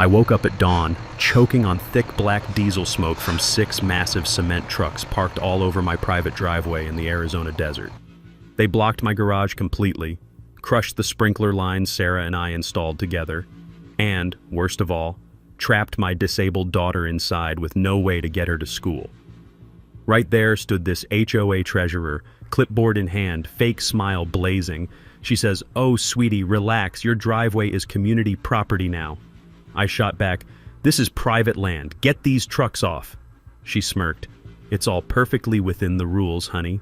I woke up at dawn, choking on thick black diesel smoke from 6 massive cement trucks parked all over my private driveway in the Arizona desert. They blocked my garage completely, crushed the sprinkler lines Sarah and I installed together, and, worst of all, trapped my disabled daughter inside with no way to get her to school. Right there stood this HOA treasurer, clipboard in hand, fake smile blazing. She says, "Oh, sweetie, relax, your driveway is community property now." I shot back, "This is private land. Get these trucks off." She smirked, "It's all perfectly within the rules, honey."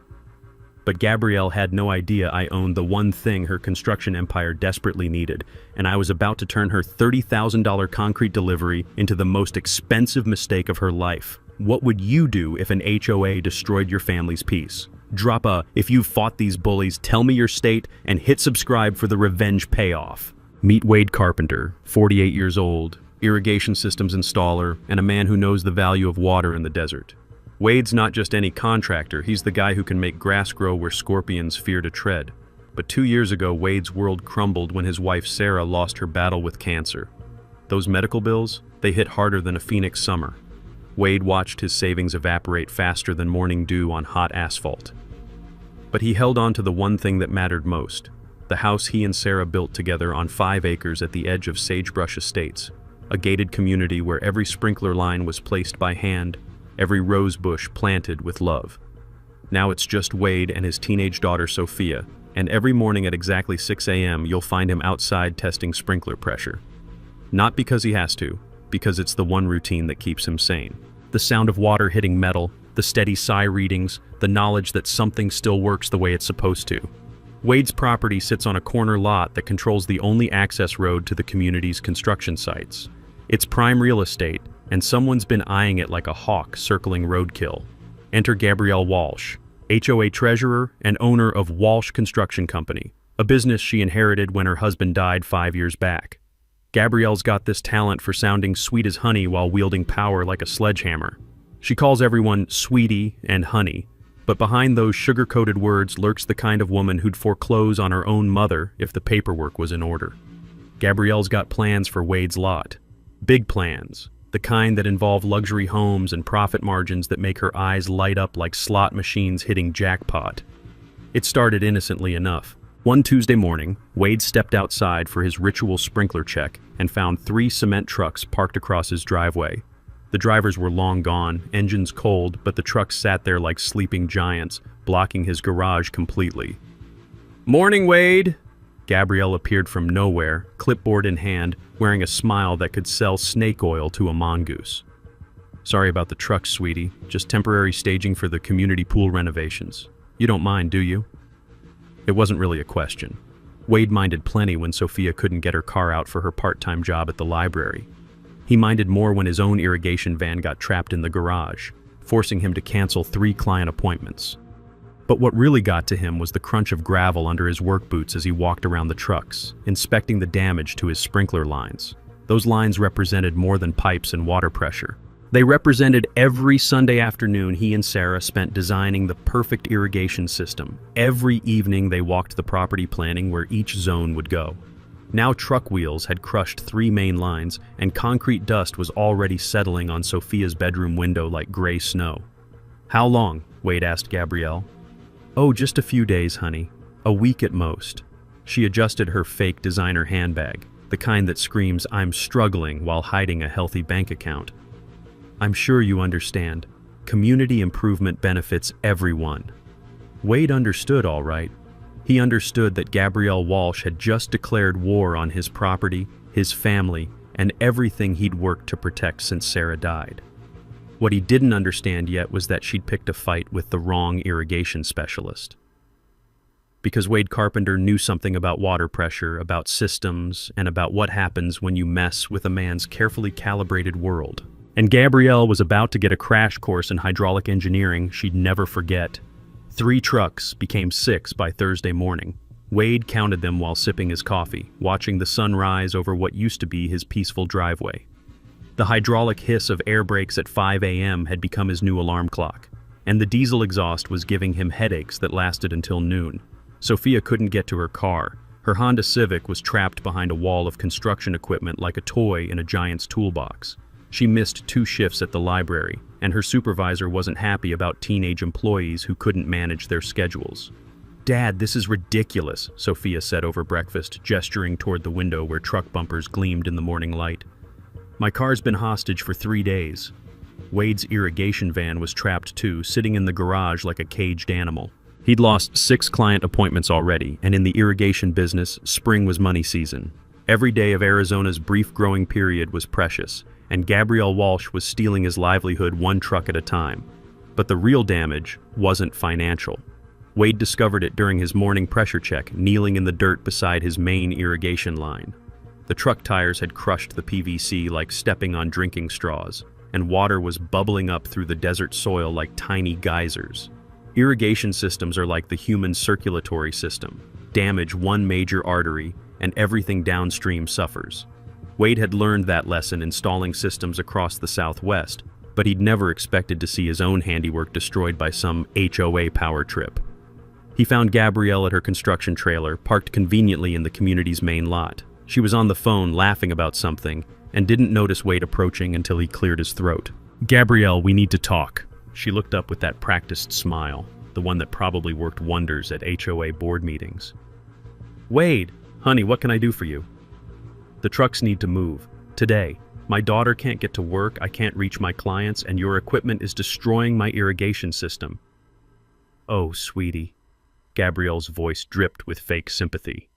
But Gabrielle had no idea I owned the one thing her construction empire desperately needed, and I was about to turn her $30,000 concrete delivery into the most expensive mistake of her life. What would you do if an HOA destroyed your family's peace? Drop a "if you've fought these bullies, tell me your state," and hit subscribe for the revenge payoff. Meet Wade Carpenter, 48 years old, irrigation systems installer, and a man who knows the value of water in the desert. Wade's not just any contractor, he's the guy who can make grass grow where scorpions fear to tread. But 2 years ago, Wade's world crumbled when his wife Sarah lost her battle with cancer. Those medical bills, they hit harder than a Phoenix summer. Wade watched his savings evaporate faster than morning dew on hot asphalt. But he held on to the one thing that mattered most: the house he and Sarah built together on 5 acres at the edge of Sagebrush Estates, a gated community where every sprinkler line was placed by hand, every rose bush planted with love. Now it's just Wade and his teenage daughter Sophia, and every morning at exactly 6 a.m. you'll find him outside testing sprinkler pressure. Not because he has to, because it's the one routine that keeps him sane. The sound of water hitting metal, the steady sigh readings, the knowledge that something still works the way it's supposed to. Wade's property sits on a corner lot that controls the only access road to the community's construction sites. It's prime real estate, and someone's been eyeing it like a hawk circling roadkill. Enter Gabrielle Walsh, HOA treasurer and owner of Walsh Construction Company, a business she inherited when her husband died 5 years back. Gabrielle's got this talent for sounding sweet as honey while wielding power like a sledgehammer. She calls everyone sweetie and honey, but behind those sugar-coated words lurks the kind of woman who'd foreclose on her own mother if the paperwork was in order. Gabrielle's got plans for Wade's lot. Big plans, the kind that involve luxury homes and profit margins that make her eyes light up like slot machines hitting jackpot. It started innocently enough. One Tuesday morning, Wade stepped outside for his ritual sprinkler check and found 3 cement trucks parked across his driveway. The drivers were long gone, engines cold, but the trucks sat there like sleeping giants, blocking his garage completely. "Morning, Wade!" Gabrielle appeared from nowhere, clipboard in hand, wearing a smile that could sell snake oil to a mongoose. "Sorry about the trucks, sweetie. Just temporary staging for the community pool renovations. You don't mind, do you?" It wasn't really a question. Wade minded plenty when Sophia couldn't get her car out for her part-time job at the library. He minded more when his own irrigation van got trapped in the garage, forcing him to cancel 3 client appointments. But what really got to him was the crunch of gravel under his work boots as he walked around the trucks, inspecting the damage to his sprinkler lines. Those lines represented more than pipes and water pressure. They represented every Sunday afternoon he and Sarah spent designing the perfect irrigation system. Every evening they walked the property planning where each zone would go. Now truck wheels had crushed 3 main lines, and concrete dust was already settling on Sophia's bedroom window like gray snow. "How long?" Wade asked Gabrielle. "Oh, just a few days, honey. A week at most." She adjusted her fake designer handbag, the kind that screams, "I'm struggling," while hiding a healthy bank account. "I'm sure you understand. Community improvement benefits everyone." Wade understood, all right. He understood that Gabrielle Walsh had just declared war on his property, his family, and everything he'd worked to protect since Sarah died. What he didn't understand yet was that she'd picked a fight with the wrong irrigation specialist. Because Wade Carpenter knew something about water pressure, about systems, and about what happens when you mess with a man's carefully calibrated world. And Gabrielle was about to get a crash course in hydraulic engineering she'd never forget. 3 trucks became 6 by Thursday morning. Wade counted them while sipping his coffee, watching the sun rise over what used to be his peaceful driveway. The hydraulic hiss of air brakes at 5 a.m. had become his new alarm clock, and the diesel exhaust was giving him headaches that lasted until noon. Sophia couldn't get to her car. Her Honda Civic was trapped behind a wall of construction equipment like a toy in a giant's toolbox. She missed 2 shifts at the library, and her supervisor wasn't happy about teenage employees who couldn't manage their schedules. "Dad, this is ridiculous," Sophia said over breakfast, gesturing toward the window where truck bumpers gleamed in the morning light. "My car's been hostage for 3 days. Wade's irrigation van was trapped too, sitting in the garage like a caged animal. He'd lost 6 client appointments already, and in the irrigation business, spring was money season. Every day of Arizona's brief growing period was precious, and Gabrielle Walsh was stealing his livelihood 1 truck at a time. But the real damage wasn't financial. Wade discovered it during his morning pressure check, kneeling in the dirt beside his main irrigation line. The truck tires had crushed the PVC like stepping on drinking straws, and water was bubbling up through the desert soil like tiny geysers. Irrigation systems are like the human circulatory system. Damage one major artery, and everything downstream suffers. Wade had learned that lesson installing systems across the Southwest, but he'd never expected to see his own handiwork destroyed by some HOA power trip. He found Gabrielle at her construction trailer, parked conveniently in the community's main lot. She was on the phone laughing about something, and didn't notice Wade approaching until he cleared his throat. "Gabrielle, we need to talk." She looked up with that practiced smile, the one that probably worked wonders at HOA board meetings. "Wade, honey, what can I do for you?" "The trucks need to move. Today. My daughter can't get to work, I can't reach my clients, and your equipment is destroying my irrigation system." "Oh, sweetie." Gabrielle's voice dripped with fake sympathy.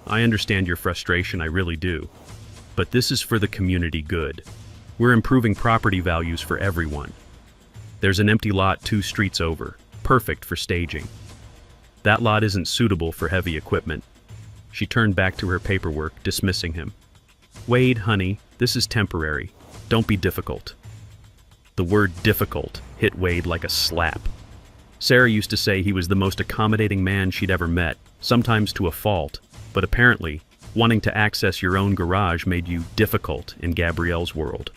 "I understand your frustration, I really do. But this is for the community good. We're improving property values for everyone. There's an empty lot 2 streets over, perfect for staging. That lot isn't suitable for heavy equipment." She turned back to her paperwork, dismissing him. "Wade, honey, this is temporary. Don't be difficult." The word difficult hit Wade like a slap. Sarah used to say he was the most accommodating man she'd ever met, sometimes to a fault, but apparently, wanting to access your own garage made you difficult in Gabrielle's world.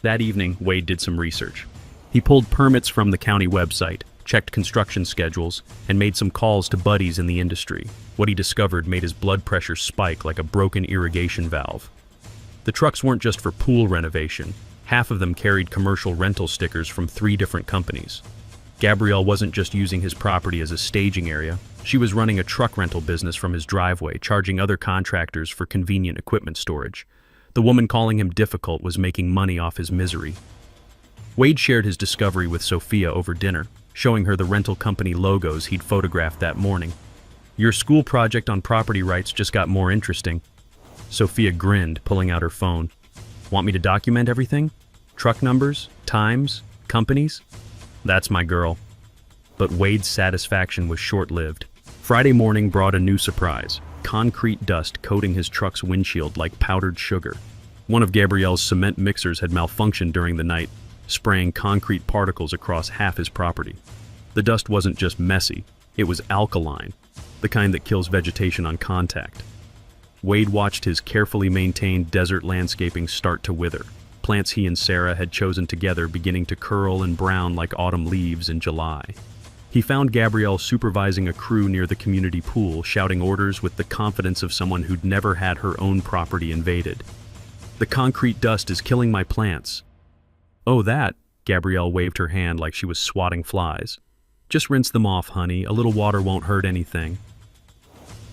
That evening, Wade did some research. He pulled permits from the county website, checked construction schedules, and made some calls to buddies in the industry. What he discovered made his blood pressure spike like a broken irrigation valve. The trucks weren't just for pool renovation. Half of them carried commercial rental stickers from 3 different companies. Gabrielle wasn't just using his property as a staging area. She was running a truck rental business from his driveway, charging other contractors for convenient equipment storage. The woman calling him difficult was making money off his misery. Wade shared his discovery with Sophia over dinner, showing her the rental company logos he'd photographed that morning. "Your school project on property rights just got more interesting." Sophia grinned, pulling out her phone. "Want me to document everything? Truck numbers, times, companies?" That's my girl. But Wade's satisfaction was short-lived. Friday morning brought a new surprise: concrete dust coating his truck's windshield like powdered sugar. One of Gabrielle's cement mixers had malfunctioned during the night, spraying concrete particles across half his property. The dust wasn't just messy, it was alkaline, the kind that kills vegetation on contact. Wade watched his carefully maintained desert landscaping start to wither. Plants he and Sarah had chosen together beginning to curl and brown like autumn leaves in July. He found Gabrielle supervising a crew near the community pool, shouting orders with the confidence of someone who'd never had her own property invaded. "The concrete dust is killing my plants." "Oh, that," Gabrielle waved her hand like she was swatting flies. "Just rinse them off, honey. A little water won't hurt anything."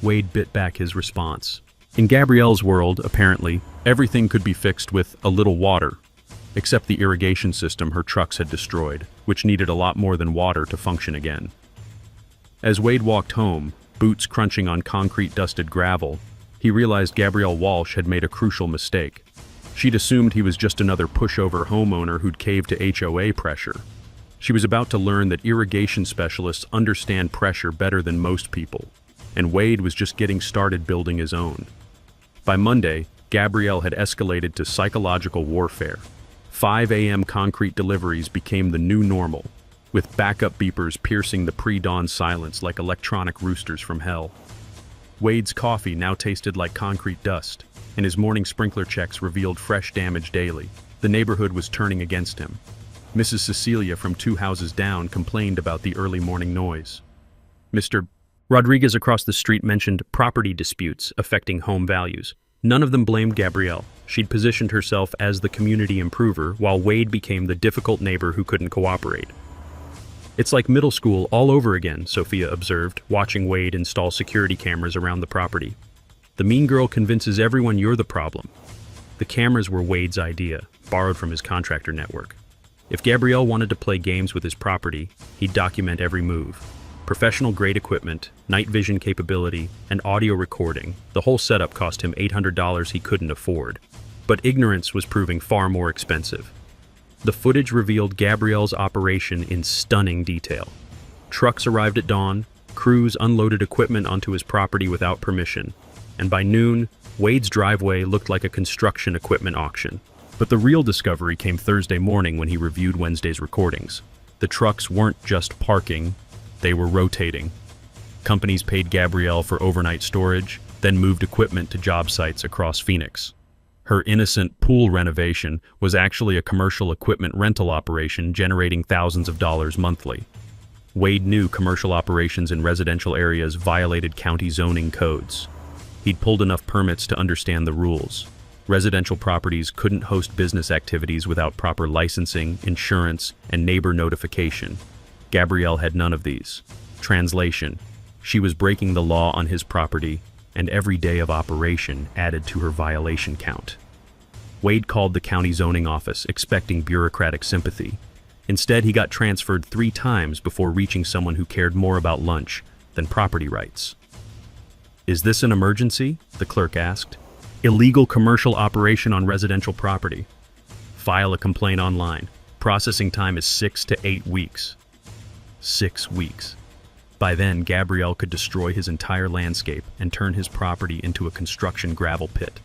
Wade bit back his response. In Gabrielle's world, apparently, everything could be fixed with a little water, except the irrigation system her trucks had destroyed, which needed a lot more than water to function again. As Wade walked home, boots crunching on concrete-dusted gravel, he realized Gabrielle Walsh had made a crucial mistake. She'd assumed he was just another pushover homeowner who'd caved to HOA pressure. She was about to learn that irrigation specialists understand pressure better than most people, and Wade was just getting started building his own. By Monday, Gabrielle had escalated to psychological warfare. 5 a.m. concrete deliveries became the new normal, with backup beepers piercing the pre-dawn silence like electronic roosters from hell. Wade's coffee now tasted like concrete dust, and his morning sprinkler checks revealed fresh damage daily. The neighborhood was turning against him. Mrs. Cecilia from 2 houses down complained about the early morning noise. Mr. Rodriguez across the street mentioned property disputes affecting home values. None of them blamed Gabrielle. She'd positioned herself as the community improver, while Wade became the difficult neighbor who couldn't cooperate. "It's like middle school all over again," Sophia observed, watching Wade install security cameras around the property. "The mean girl convinces everyone you're the problem." The cameras were Wade's idea, borrowed from his contractor network. If Gabrielle wanted to play games with his property, he'd document every move. Professional-grade equipment, night vision capability, and audio recording, the whole setup cost him $800 he couldn't afford. But ignorance was proving far more expensive. The footage revealed Gabrielle's operation in stunning detail. Trucks arrived at dawn, crews unloaded equipment onto his property without permission, and by noon, Wade's driveway looked like a construction equipment auction. But the real discovery came Thursday morning when he reviewed Wednesday's recordings. The trucks weren't just parking, they were rotating. Companies paid Gabrielle for overnight storage, then moved equipment to job sites across Phoenix. Her innocent pool renovation was actually a commercial equipment rental operation generating thousands of dollars monthly. Wade knew commercial operations in residential areas violated county zoning codes. He'd pulled enough permits to understand the rules. Residential properties couldn't host business activities without proper licensing, insurance, and neighbor notification. Gabrielle had none of these. Translation: she was breaking the law on his property, and every day of operation added to her violation count. Wade called the county zoning office, expecting bureaucratic sympathy. Instead, he got transferred 3 times before reaching someone who cared more about lunch than property rights. "Is this an emergency?" the clerk asked. "Illegal commercial operation on residential property. File a complaint online. Processing time is 6 to 8 weeks. 6 weeks. By then, Gabrielle could destroy his entire landscape and turn his property into a construction gravel pit.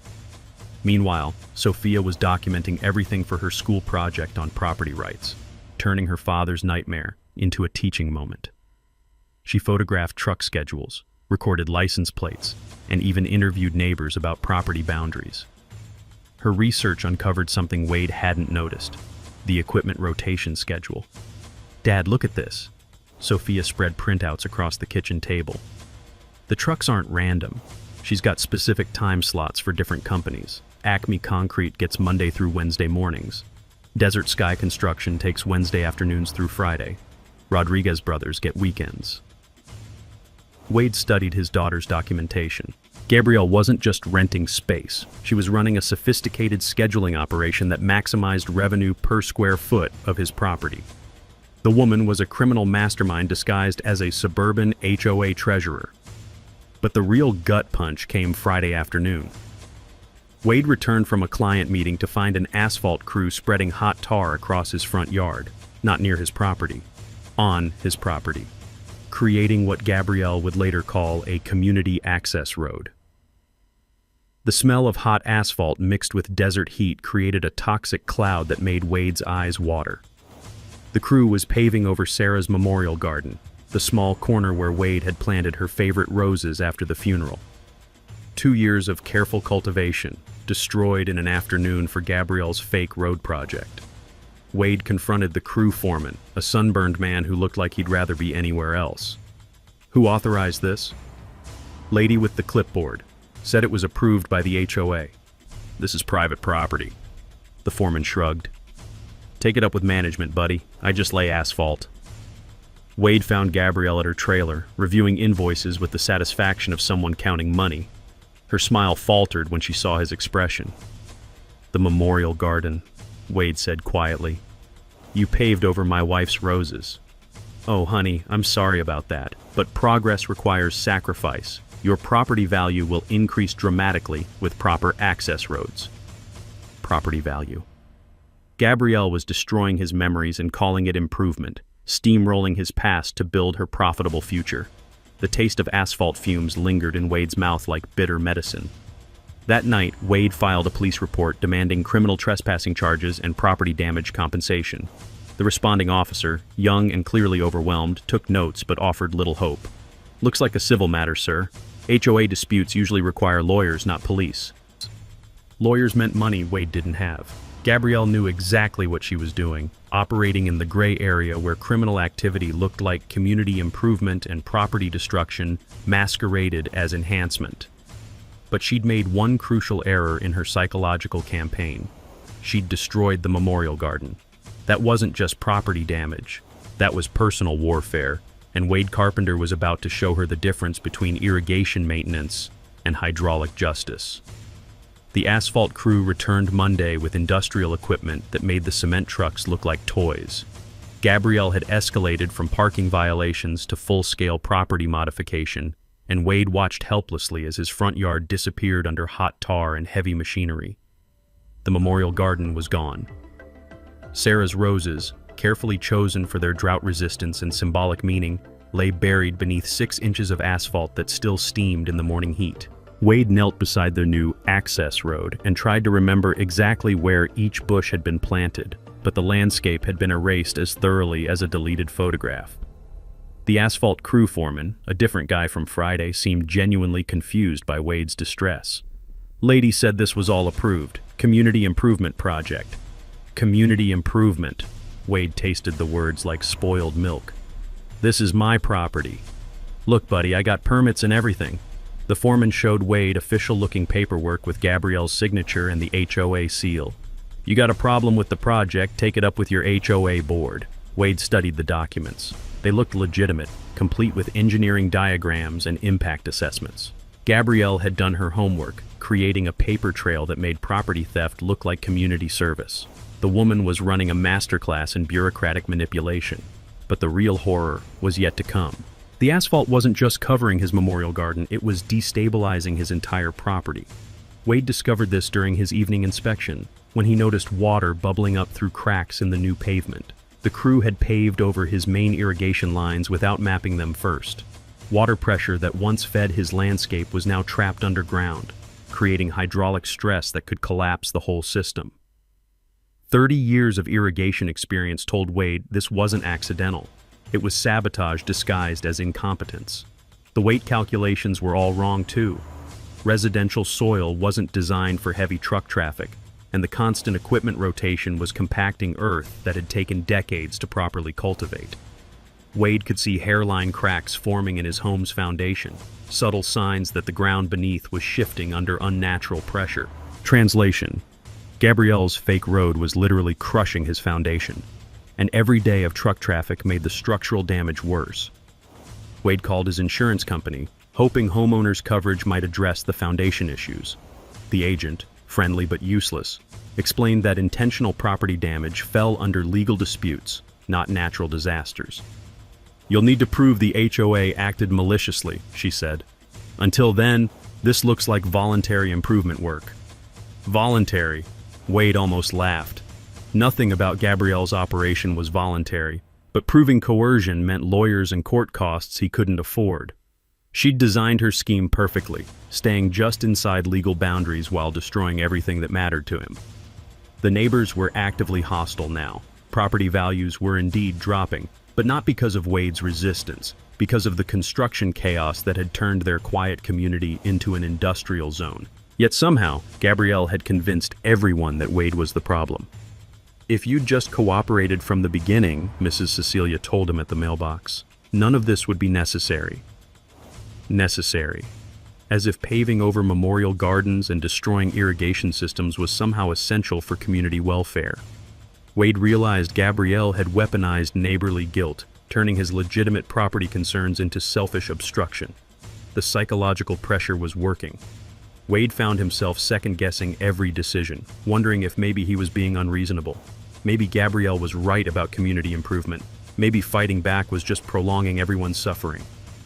Meanwhile, Sophia was documenting everything for her school project on property rights, turning her father's nightmare into a teaching moment. She photographed truck schedules, recorded license plates, and even interviewed neighbors about property boundaries. Her research uncovered something Wade hadn't noticed: the equipment rotation schedule. "Dad, look at this." Sophia spread printouts across the kitchen table. "The trucks aren't random. She's got specific time slots for different companies. Acme Concrete gets Monday through Wednesday mornings. Desert Sky Construction takes Wednesday afternoons through Friday. Rodriguez Brothers get weekends." Wade studied his daughter's documentation. Gabrielle wasn't just renting space. She was running a sophisticated scheduling operation that maximized revenue per square foot of his property. The woman was a criminal mastermind disguised as a suburban HOA treasurer. But the real gut punch came Friday afternoon. Wade returned from a client meeting to find an asphalt crew spreading hot tar across his front yard, not near his property, on his property, creating what Gabrielle would later call a community access road. The smell of hot asphalt mixed with desert heat created a toxic cloud that made Wade's eyes water. The crew was paving over Sarah's memorial garden, the small corner where Wade had planted her favorite roses after the funeral. 2 years of careful cultivation, destroyed in an afternoon for Gabrielle's fake road project. Wade confronted the crew foreman, a sunburned man who looked like he'd rather be anywhere else. "Who authorized this?" "Lady with the clipboard. Said it was approved by the HOA. "This is private property." The foreman shrugged. "Take it up with management, buddy. I just lay asphalt." Wade found Gabrielle at her trailer, reviewing invoices with the satisfaction of someone counting money. Her smile faltered when she saw his expression. "The memorial garden," Wade said quietly. "You paved over my wife's roses." "Oh, honey, I'm sorry about that, but progress requires sacrifice. Your property value will increase dramatically with proper access roads." Property value. Gabrielle was destroying his memories and calling it improvement, steamrolling his past to build her profitable future. The taste of asphalt fumes lingered in Wade's mouth like bitter medicine. That night, Wade filed a police report demanding criminal trespassing charges and property damage compensation. The responding officer, young and clearly overwhelmed, took notes but offered little hope. "Looks like a civil matter, sir. HOA disputes usually require lawyers, not police." Lawyers meant money Wade didn't have. Gabrielle knew exactly what she was doing, operating in the gray area where criminal activity looked like community improvement and property destruction masqueraded as enhancement. But she'd made one crucial error in her psychological campaign. She'd destroyed the memorial garden. That wasn't just property damage. That was personal warfare, and Wade Carpenter was about to show her the difference between irrigation maintenance and hydraulic justice. The asphalt crew returned Monday with industrial equipment that made the cement trucks look like toys. Gabrielle had escalated from parking violations to full-scale property modification, and Wade watched helplessly as his front yard disappeared under hot tar and heavy machinery. The memorial garden was gone. Sarah's roses, carefully chosen for their drought resistance and symbolic meaning, lay buried beneath 6 inches of asphalt that still steamed in the morning heat. Wade knelt beside the new access road and tried to remember exactly where each bush had been planted, but the landscape had been erased as thoroughly as a deleted photograph. The asphalt crew foreman, a different guy from Friday, seemed genuinely confused by Wade's distress. Lady said this was all approved. Community improvement project. Community improvement. Wade tasted the words like spoiled milk. This is my property. Look, buddy, I got permits and everything. The foreman showed Wade official-looking paperwork with Gabrielle's signature and the HOA seal. You got a problem with the project, take it up with your HOA board. Wade studied the documents. They looked legitimate, complete with engineering diagrams and impact assessments. Gabrielle had done her homework, creating a paper trail that made property theft look like community service. The woman was running a masterclass in bureaucratic manipulation, but the real horror was yet to come. The asphalt wasn't just covering his memorial garden, it was destabilizing his entire property. Wade discovered this during his evening inspection, when he noticed water bubbling up through cracks in the new pavement. The crew had paved over his main irrigation lines without mapping them first. Water pressure that once fed his landscape was now trapped underground, creating hydraulic stress that could collapse the whole system. 30 years of irrigation experience told Wade this wasn't accidental. It was sabotage disguised as incompetence. The weight calculations were all wrong too. Residential soil wasn't designed for heavy truck traffic, and the constant equipment rotation was compacting earth that had taken decades to properly cultivate. Wade could see hairline cracks forming in his home's foundation, subtle signs that the ground beneath was shifting under unnatural pressure. Translation: Gabrielle's fake road was literally crushing his foundation, and every day of truck traffic made the structural damage worse. Wade called his insurance company, hoping homeowners' coverage might address the foundation issues. The agent, friendly but useless, explained that intentional property damage fell under legal disputes, not natural disasters. You'll need to prove the HOA acted maliciously, she said. Until then, this looks like voluntary improvement work. Voluntary? Wade almost laughed. Nothing about Gabrielle's operation was voluntary, but proving coercion meant lawyers and court costs he couldn't afford. She'd designed her scheme perfectly, staying just inside legal boundaries while destroying everything that mattered to him. The neighbors were actively hostile now. Property values were indeed dropping, but not because of Wade's resistance, because of the construction chaos that had turned their quiet community into an industrial zone. Yet somehow, Gabrielle had convinced everyone that Wade was the problem. If you'd just cooperated from the beginning, Mrs. Cecilia told him at the mailbox, none of this would be necessary. Necessary. As if paving over memorial gardens and destroying irrigation systems was somehow essential for community welfare. Wade realized Gabrielle had weaponized neighborly guilt, turning his legitimate property concerns into selfish obstruction. The psychological pressure was working. Wade found himself second-guessing every decision, wondering if maybe he was being unreasonable. Maybe Gabrielle was right about community improvement. Maybe fighting back was just prolonging everyone's suffering.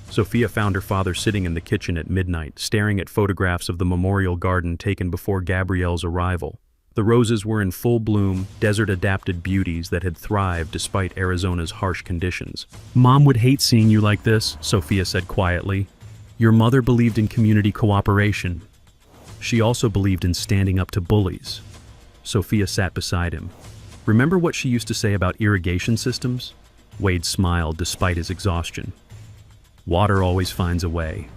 Sophia found her father sitting in the kitchen at midnight, staring at photographs of the memorial garden taken before Gabrielle's arrival. The roses were in full bloom, desert-adapted beauties that had thrived despite Arizona's harsh conditions. "Mom would hate seeing you like this," Sophia said quietly. "Your mother believed in community cooperation. She also believed in standing up to bullies." Sophia sat beside him. "Remember what she used to say about irrigation systems?" Wade smiled despite his exhaustion. "Water always finds a way."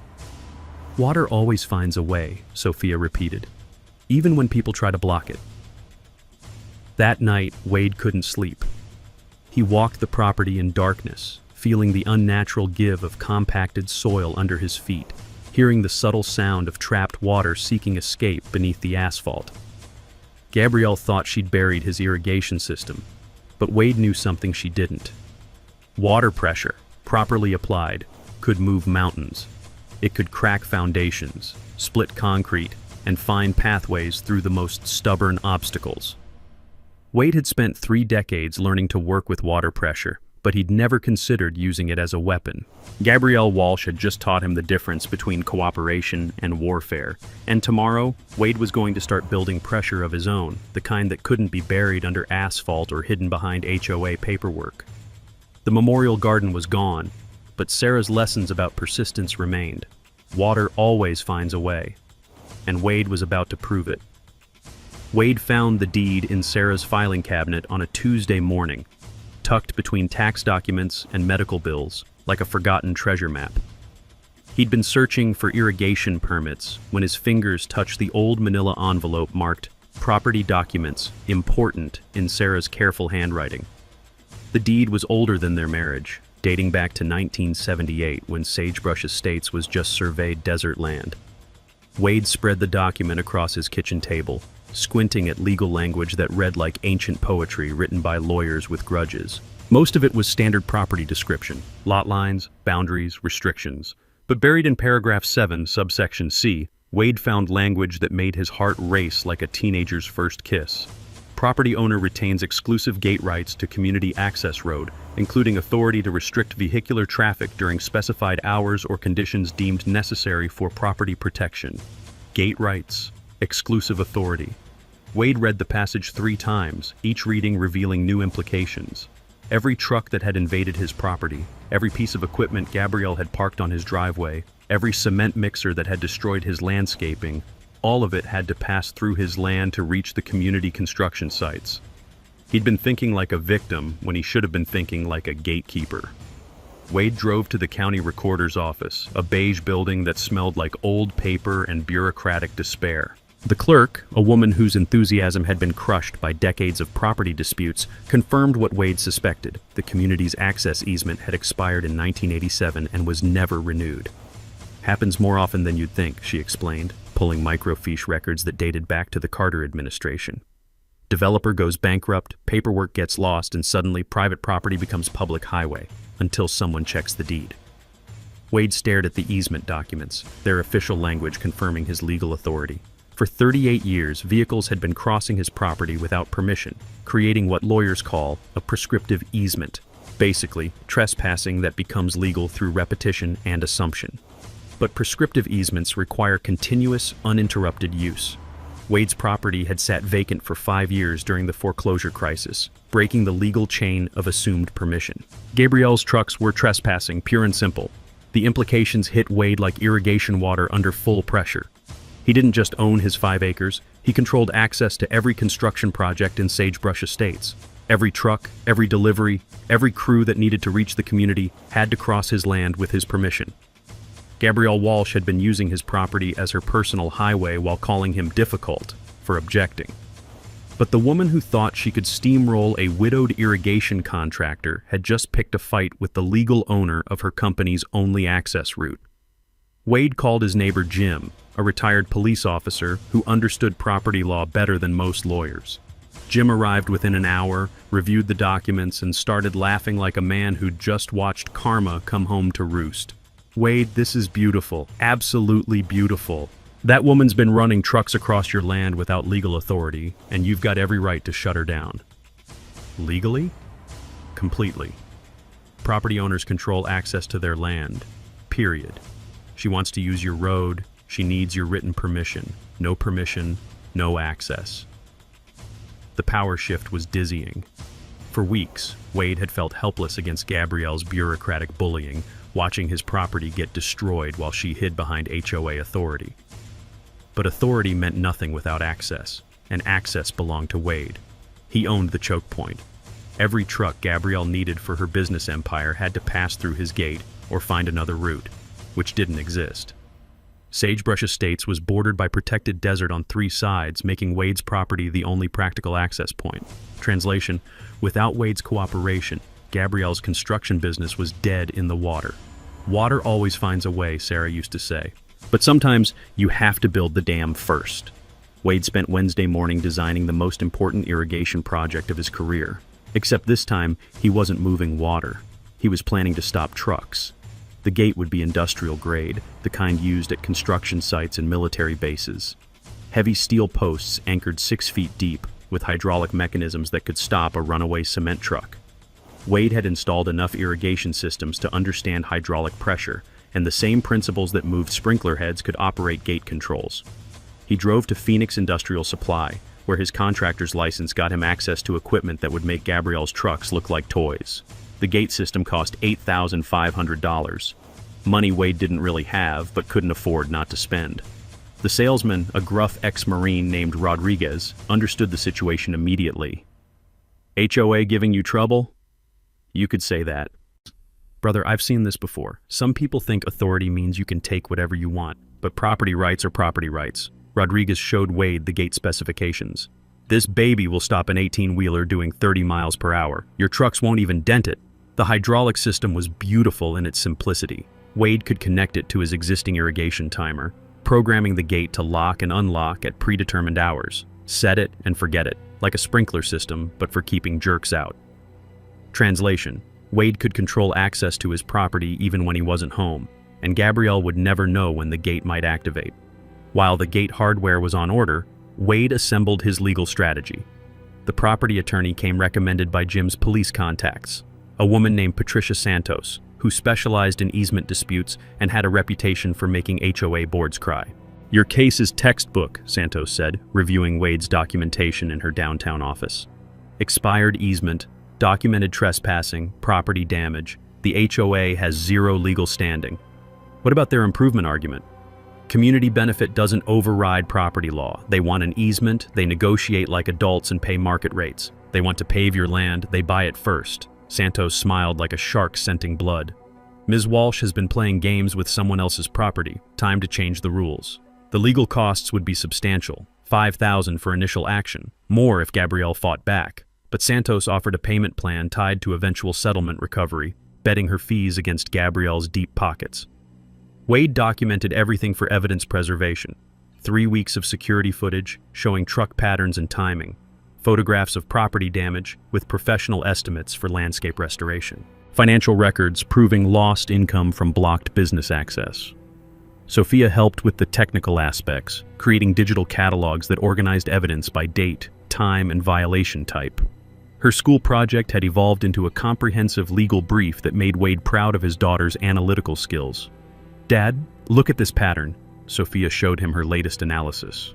"Water always finds a way," Sophia repeated, "even when people try to block it." That night, Wade couldn't sleep. He walked the property in darkness, feeling the unnatural give of compacted soil under his feet, hearing the subtle sound of trapped water seeking escape beneath the asphalt. Gabrielle thought she'd buried his irrigation system, but Wade knew something she didn't. Water pressure, properly applied, could move mountains. It could crack foundations, split concrete, and find pathways through the most stubborn obstacles. Wade had spent 3 decades learning to work with water pressure, but he'd never considered using it as a weapon. Gabrielle Walsh had just taught him the difference between cooperation and warfare, and tomorrow, Wade was going to start building pressure of his own, the kind that couldn't be buried under asphalt or hidden behind HOA paperwork. The memorial garden was gone, but Sarah's lessons about persistence remained. Water always finds a way, and Wade was about to prove it. Wade found the deed in Sarah's filing cabinet on a Tuesday morning, tucked between tax documents and medical bills, like a forgotten treasure map. He'd been searching for irrigation permits when his fingers touched the old manila envelope marked "Property Documents, Important" in Sarah's careful handwriting. The deed was older than their marriage, dating back to 1978 when Sagebrush Estates was just surveyed desert land. Wade spread the document across his kitchen table, squinting at legal language that read like ancient poetry written by lawyers with grudges. Most of it was standard property description, lot lines, boundaries, restrictions. But buried in paragraph 7, subsection C, Wade found language that made his heart race like a teenager's first kiss. Property owner retains exclusive gate rights to community access road, including authority to restrict vehicular traffic during specified hours or conditions deemed necessary for property protection. Gate rights, exclusive authority. Wade read the passage 3 times, each reading revealing new implications. Every truck that had invaded his property, every piece of equipment Gabrielle had parked on his driveway, every cement mixer that had destroyed his landscaping, all of it had to pass through his land to reach the community construction sites. He'd been thinking like a victim when he should have been thinking like a gatekeeper. Wade drove to the county recorder's office, a beige building that smelled like old paper and bureaucratic despair. The clerk, a woman whose enthusiasm had been crushed by decades of property disputes, confirmed what Wade suspected. The community's access easement had expired in 1987 and was never renewed. "Happens more often than you'd think," she explained, pulling microfiche records that dated back to the Carter administration. Developer goes bankrupt, paperwork gets lost, and suddenly private property becomes public highway, until someone checks the deed. Wade stared at the easement documents, their official language confirming his legal authority. For 38 years, vehicles had been crossing his property without permission, creating what lawyers call a prescriptive easement, basically trespassing that becomes legal through repetition and assumption. But prescriptive easements require continuous, uninterrupted use. Wade's property had sat vacant for 5 years during the foreclosure crisis, breaking the legal chain of assumed permission. Gabrielle's trucks were trespassing, pure and simple. The implications hit Wade like irrigation water under full pressure. He didn't just own his 5 acres, he controlled access to every construction project in Sagebrush Estates. Every truck, every delivery, every crew that needed to reach the community had to cross his land with his permission. Gabrielle Walsh had been using his property as her personal highway while calling him difficult for objecting. But the woman who thought she could steamroll a widowed irrigation contractor had just picked a fight with the legal owner of her company's only access route. Wade called his neighbor Jim, a retired police officer who understood property law better than most lawyers. Jim arrived within an hour, reviewed the documents, and started laughing like a man who'd just watched karma come home to roost. "Wade, this is beautiful. Absolutely beautiful. That woman's been running trucks across your land without legal authority, and you've got every right to shut her down." Legally? Completely. Property owners control access to their land. Period. She wants to use your road. She needs your written permission. No permission, no access. The power shift was dizzying. For weeks, Wade had felt helpless against Gabrielle's bureaucratic bullying, watching his property get destroyed while she hid behind HOA authority. But authority meant nothing without access, and access belonged to Wade. He owned the choke point. Every truck Gabrielle needed for her business empire had to pass through his gate or find another route, which didn't exist. Sagebrush Estates was bordered by protected desert on 3 sides, making Wade's property the only practical access point. Translation: without Wade's cooperation, Gabrielle's construction business was dead in the water. Water always finds a way, Sarah used to say. But sometimes you have to build the dam first. Wade spent Wednesday morning designing the most important irrigation project of his career. Except this time, he wasn't moving water. He was planning to stop trucks. The gate would be industrial grade, the kind used at construction sites and military bases. Heavy steel posts anchored 6 feet deep, with hydraulic mechanisms that could stop a runaway cement truck. Wade had installed enough irrigation systems to understand hydraulic pressure, and the same principles that moved sprinkler heads could operate gate controls. He drove to Phoenix Industrial Supply, where his contractor's license got him access to equipment that would make Gabrielle's trucks look like toys. The gate system cost $8,500. Money Wade didn't really have, but couldn't afford not to spend. The salesman, a gruff ex-Marine named Rodriguez, understood the situation immediately. HOA giving you trouble? You could say that. Brother, I've seen this before. Some people think authority means you can take whatever you want, but property rights are property rights. Rodriguez showed Wade the gate specifications. This baby will stop an 18-wheeler doing 30 miles per hour. Your trucks won't even dent it. The hydraulic system was beautiful in its simplicity. Wade could connect it to his existing irrigation timer, programming the gate to lock and unlock at predetermined hours. Set it and forget it, like a sprinkler system, but for keeping jerks out. Translation: Wade could control access to his property even when he wasn't home, and Gabrielle would never know when the gate might activate. While the gate hardware was on order, Wade assembled his legal strategy. The property attorney came recommended by Jim's police contacts, a woman named Patricia Santos, who specialized in easement disputes and had a reputation for making HOA boards cry. "Your case is textbook," Santos said, reviewing Wade's documentation in her downtown office. Expired easement, documented trespassing, property damage. The HOA has zero legal standing. What about their improvement argument? Community benefit doesn't override property law. They want an easement, they negotiate like adults and pay market rates. They want to pave your land, they buy it first. Santos smiled like a shark scenting blood. Ms. Walsh has been playing games with someone else's property. Time to change the rules. The legal costs would be substantial. $5,000 for initial action. More if Gabrielle fought back. But Santos offered a payment plan tied to eventual settlement recovery, betting her fees against Gabrielle's deep pockets. Wade documented everything for evidence preservation. 3 weeks of security footage showing truck patterns and timing. Photographs of property damage with professional estimates for landscape restoration. Financial records proving lost income from blocked business access. Sophia helped with the technical aspects, creating digital catalogs that organized evidence by date, time, and violation type. Her school project had evolved into a comprehensive legal brief that made Wade proud of his daughter's analytical skills. "Dad, look at this pattern." Sophia showed him her latest analysis.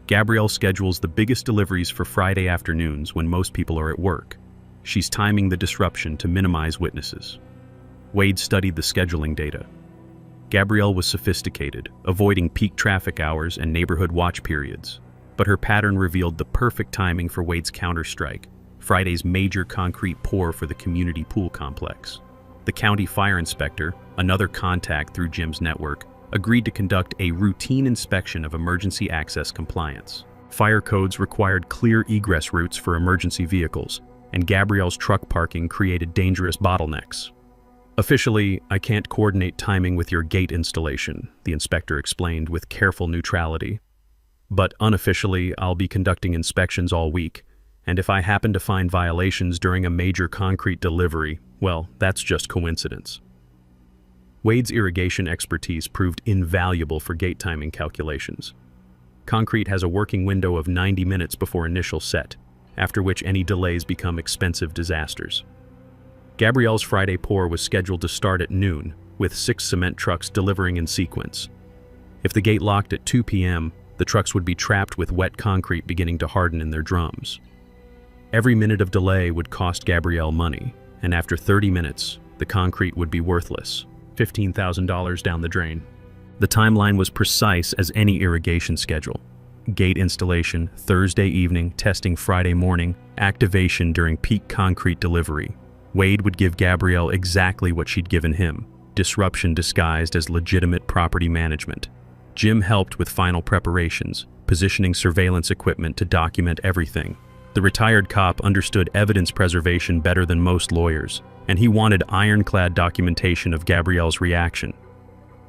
Gabrielle schedules the biggest deliveries for Friday afternoons when most people are at work. She's timing the disruption to minimize witnesses. Wade studied the scheduling data. Gabrielle was sophisticated, avoiding peak traffic hours and neighborhood watch periods. But her pattern revealed the perfect timing for Wade's counterstrike, Friday's major concrete pour for the community pool complex. The county fire inspector, another contact through Jim's network, agreed to conduct a routine inspection of emergency access compliance. Fire codes required clear egress routes for emergency vehicles, and Gabrielle's truck parking created dangerous bottlenecks. "Officially, I can't coordinate timing with your gate installation," the inspector explained with careful neutrality. "But unofficially, I'll be conducting inspections all week, and if I happen to find violations during a major concrete delivery, well, that's just coincidence." Wade's irrigation expertise proved invaluable for gate timing calculations. Concrete has a working window of 90 minutes before initial set, after which any delays become expensive disasters. Gabrielle's Friday pour was scheduled to start at noon, with 6 cement trucks delivering in sequence. If the gate locked at 2 p.m., the trucks would be trapped with wet concrete beginning to harden in their drums. Every minute of delay would cost Gabrielle money, and after 30 minutes, the concrete would be worthless, $15,000 down the drain. The timeline was precise as any irrigation schedule. Gate installation Thursday evening, testing Friday morning, activation during peak concrete delivery. Wade would give Gabrielle exactly what she'd given him, disruption disguised as legitimate property management. Jim helped with final preparations, positioning surveillance equipment to document everything. The retired cop understood evidence preservation better than most lawyers, and he wanted ironclad documentation of Gabrielle's reaction.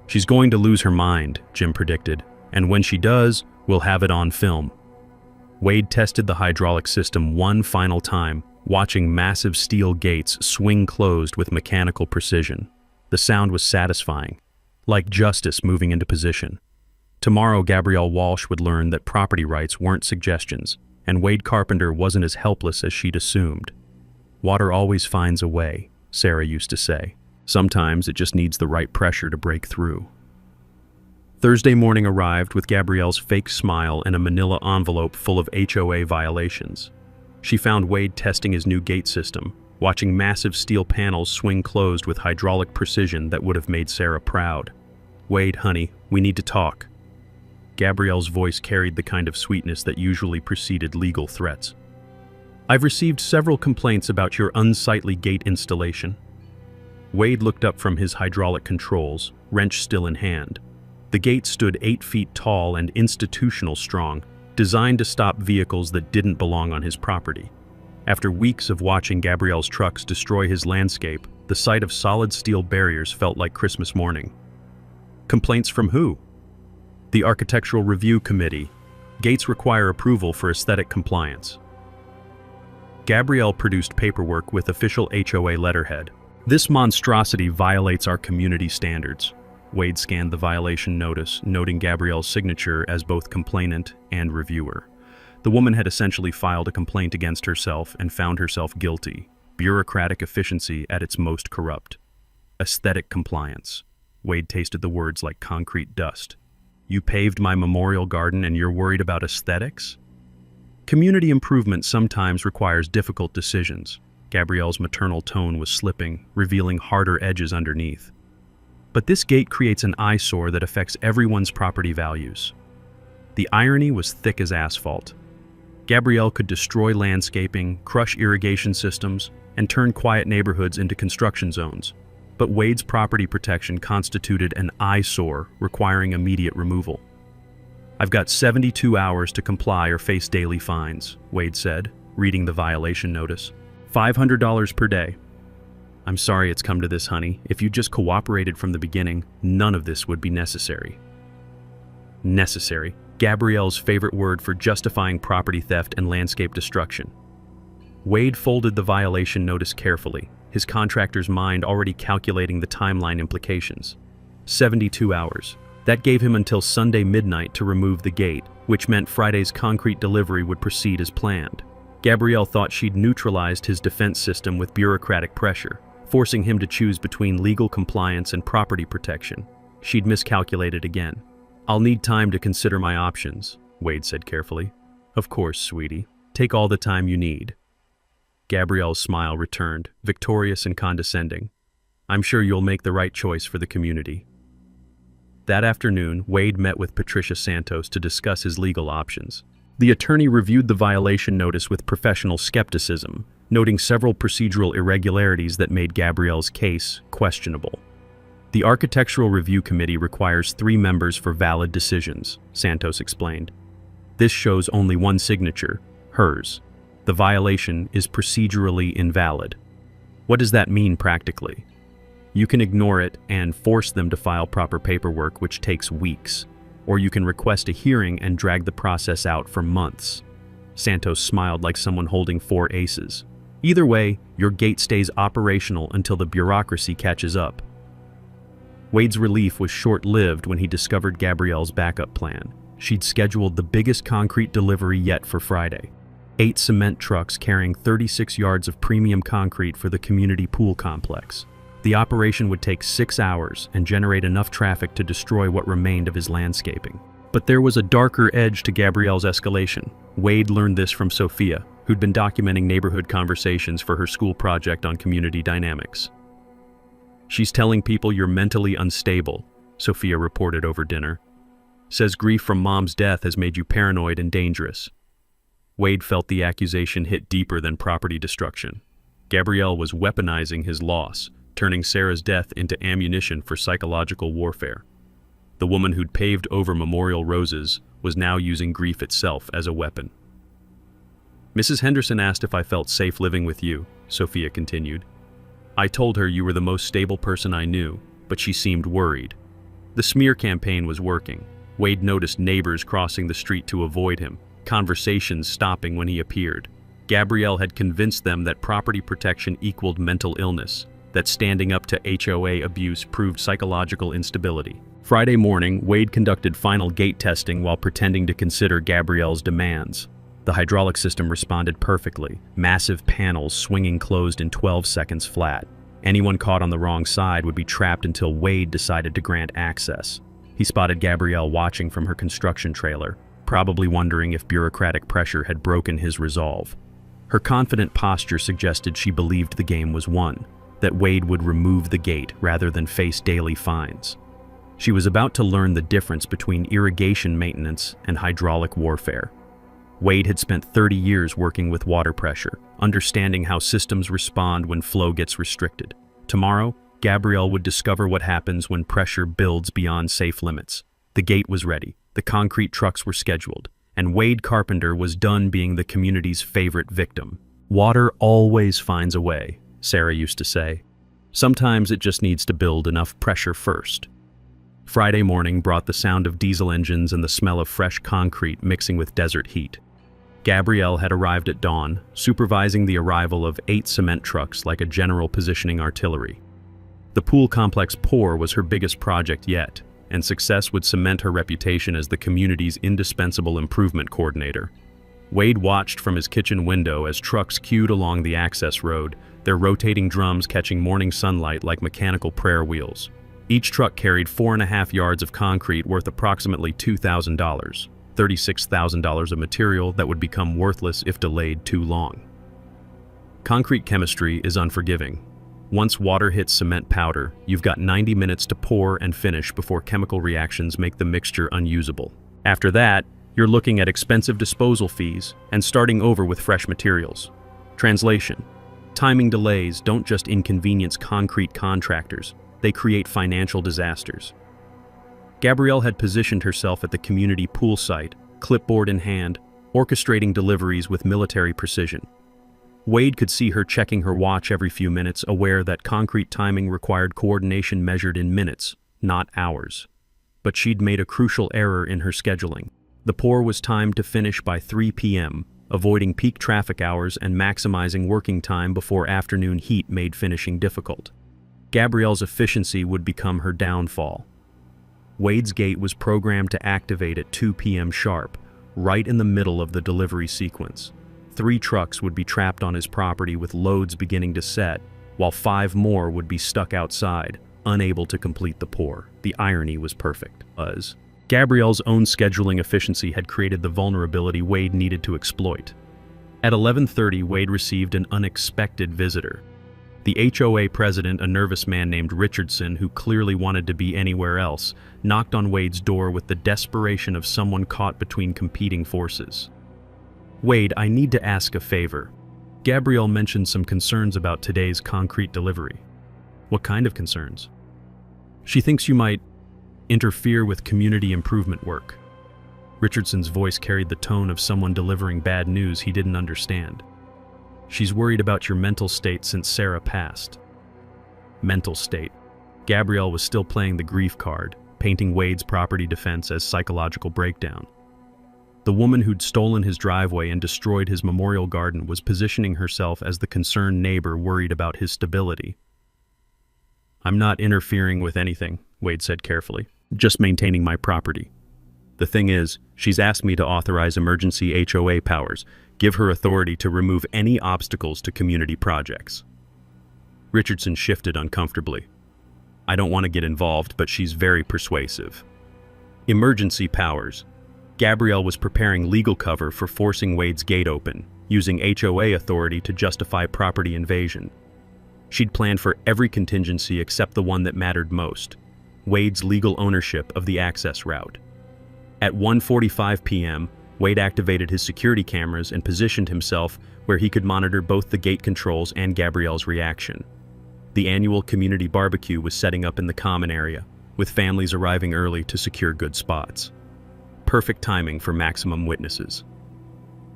"She's going to lose her mind," Jim predicted, "and when she does, we'll have it on film." Wade tested the hydraulic system one final time, watching massive steel gates swing closed with mechanical precision. The sound was satisfying, like justice moving into position. Tomorrow, Gabrielle Walsh would learn that property rights weren't suggestions, and Wade Carpenter wasn't as helpless as she'd assumed. "Water always finds a way," Sarah used to say. "Sometimes it just needs the right pressure to break through." Thursday morning arrived with Gabrielle's fake smile and a manila envelope full of HOA violations. She found Wade testing his new gate system, watching massive steel panels swing closed with hydraulic precision that would have made Sarah proud. "Wade, honey, we need to talk." Gabrielle's voice carried the kind of sweetness that usually preceded legal threats. "I've received several complaints about your unsightly gate installation." Wade looked up from his hydraulic controls, wrench still in hand. The gate stood 8 feet tall and institutional strong, designed to stop vehicles that didn't belong on his property. After weeks of watching Gabrielle's trucks destroy his landscape, the sight of solid steel barriers felt like Christmas morning. "Complaints from who?" "The Architectural Review Committee. Gates require approval for aesthetic compliance." Gabrielle produced paperwork with official HOA letterhead. "This monstrosity violates our community standards." Wade scanned the violation notice, noting Gabrielle's signature as both complainant and reviewer. The woman had essentially filed a complaint against herself and found herself guilty. Bureaucratic efficiency at its most corrupt. Aesthetic compliance. Wade tasted the words like concrete dust. "You paved my memorial garden and you're worried about aesthetics?" Community improvement sometimes requires difficult decisions. Gabrielle's maternal tone was slipping, revealing harder edges underneath. "But this gate creates an eyesore that affects everyone's property values." The irony was thick as asphalt. Gabrielle could destroy landscaping, crush irrigation systems, and turn quiet neighborhoods into construction zones. But Wade's property protection constituted an eyesore requiring immediate removal. "I've got 72 hours to comply or face daily fines," Wade said, reading the violation notice. $500 per day. "I'm sorry it's come to this, honey. If you just cooperated from the beginning, none of this would be necessary." Necessary. Gabrielle's favorite word for justifying property theft and landscape destruction. Wade folded the violation notice carefully, his contractor's mind already calculating the timeline implications. 72 hours. That gave him until Sunday midnight to remove the gate, which meant Friday's concrete delivery would proceed as planned. Gabrielle thought she'd neutralized his defense system with bureaucratic pressure, forcing him to choose between legal compliance and property protection. She'd miscalculated again. "I'll need time to consider my options," Wade said carefully. "Of course, sweetie. Take all the time you need." Gabrielle's smile returned, victorious and condescending. "I'm sure you'll make the right choice for the community." That afternoon, Wade met with Patricia Santos to discuss his legal options. The attorney reviewed the violation notice with professional skepticism, noting several procedural irregularities that made Gabrielle's case questionable. "The Architectural Review Committee requires 3 members for valid decisions," Santos explained. "This shows only one signature, hers. The violation is procedurally invalid." "What does that mean practically?" "You can ignore it and force them to file proper paperwork, which takes weeks. Or you can request a hearing and drag the process out for months." Santos smiled like someone holding 4 aces. "Either way, your gate stays operational until the bureaucracy catches up." Wade's relief was short-lived when he discovered Gabrielle's backup plan. She'd scheduled the biggest concrete delivery yet for Friday. 8 cement trucks carrying 36 yards of premium concrete for the community pool complex. The operation would take 6 hours and generate enough traffic to destroy what remained of his landscaping. But there was a darker edge to Gabrielle's escalation. Wade learned this from Sophia, who'd been documenting neighborhood conversations for her school project on community dynamics. "She's telling people you're mentally unstable," Sophia reported over dinner. "Says grief from mom's death has made you paranoid and dangerous." Wade felt the accusation hit deeper than property destruction. Gabrielle was weaponizing his loss, turning Sarah's death into ammunition for psychological warfare. The woman who'd paved over memorial roses was now using grief itself as a weapon. Mrs. Henderson asked if I felt safe living with you, Sophia continued. I told her you were the most stable person I knew, but she seemed worried. The smear campaign was working. Wade noticed neighbors crossing the street to avoid him, conversations stopping when he appeared. Gabrielle had convinced them that property protection equaled mental illness, that standing up to HOA abuse proved psychological instability. Friday morning, Wade conducted final gate testing while pretending to consider Gabrielle's demands. The hydraulic system responded perfectly, massive panels swinging closed in 12 seconds flat. Anyone caught on the wrong side would be trapped until Wade decided to grant access. He spotted Gabrielle watching from her construction trailer, probably wondering if bureaucratic pressure had broken his resolve. Her confident posture suggested she believed the game was won, that Wade would remove the gate rather than face daily fines. She was about to learn the difference between irrigation maintenance and hydraulic warfare. Wade had spent 30 years working with water pressure, understanding how systems respond when flow gets restricted. Tomorrow, Gabrielle would discover what happens when pressure builds beyond safe limits. The gate was ready, the concrete trucks were scheduled, and Wade Carpenter was done being the community's favorite victim. Water always finds a way, Sarah used to say. Sometimes it just needs to build enough pressure first. Friday morning brought the sound of diesel engines and the smell of fresh concrete mixing with desert heat. Gabrielle had arrived at dawn, supervising the arrival of 8 cement trucks like a general positioning artillery. The pool complex pour was her biggest project yet, and success would cement her reputation as the community's indispensable improvement coordinator. Wade watched from his kitchen window as trucks queued along the access road, their rotating drums catching morning sunlight like mechanical prayer wheels. Each truck carried 4.5 yards of concrete worth approximately $2,000, $36,000 of material that would become worthless if delayed too long. Concrete chemistry is unforgiving. Once water hits cement powder, you've got 90 minutes to pour and finish before chemical reactions make the mixture unusable. After that, you're looking at expensive disposal fees and starting over with fresh materials. Translation: timing delays don't just inconvenience concrete contractors, they create financial disasters. Gabrielle had positioned herself at the community pool site, clipboard in hand, orchestrating deliveries with military precision. Wade could see her checking her watch every few minutes, aware that concrete timing required coordination measured in minutes, not hours. But she'd made a crucial error in her scheduling. The pour was timed to finish by 3 p.m., avoiding peak traffic hours and maximizing working time before afternoon heat made finishing difficult. Gabrielle's efficiency would become her downfall. Wade's gate was programmed to activate at 2 p.m. sharp, right in the middle of the delivery sequence. 3 trucks would be trapped on his property with loads beginning to set, while 5 more would be stuck outside, unable to complete the pour. The irony was perfect. Gabrielle's own scheduling efficiency had created the vulnerability Wade needed to exploit. At 11:30, Wade received an unexpected visitor. The HOA president, a nervous man named Richardson who clearly wanted to be anywhere else, knocked on Wade's door with the desperation of someone caught between competing forces. Wade, I need to ask a favor. Gabrielle mentioned some concerns about today's concrete delivery. What kind of concerns? She thinks you might interfere with community improvement work. Richardson's voice carried the tone of someone delivering bad news he didn't understand. She's worried about your mental state since Sarah passed. Mental state. Gabrielle was still playing the grief card, painting Wade's property defense as psychological breakdown. The woman who'd stolen his driveway and destroyed his memorial garden was positioning herself as the concerned neighbor worried about his stability. I'm not interfering with anything, Wade said carefully, just maintaining my property. The thing is, she's asked me to authorize emergency HOA powers, give her authority to remove any obstacles to community projects. Richardson shifted uncomfortably. I don't want to get involved, but she's very persuasive. Emergency powers. Gabrielle was preparing legal cover for forcing Wade's gate open, using HOA authority to justify property invasion. She'd planned for every contingency except the one that mattered most, Wade's legal ownership of the access route. At 1:45 p.m., Wade activated his security cameras and positioned himself where he could monitor both the gate controls and Gabrielle's reaction. The annual community barbecue was setting up in the common area, with families arriving early to secure good spots. Perfect timing for maximum witnesses.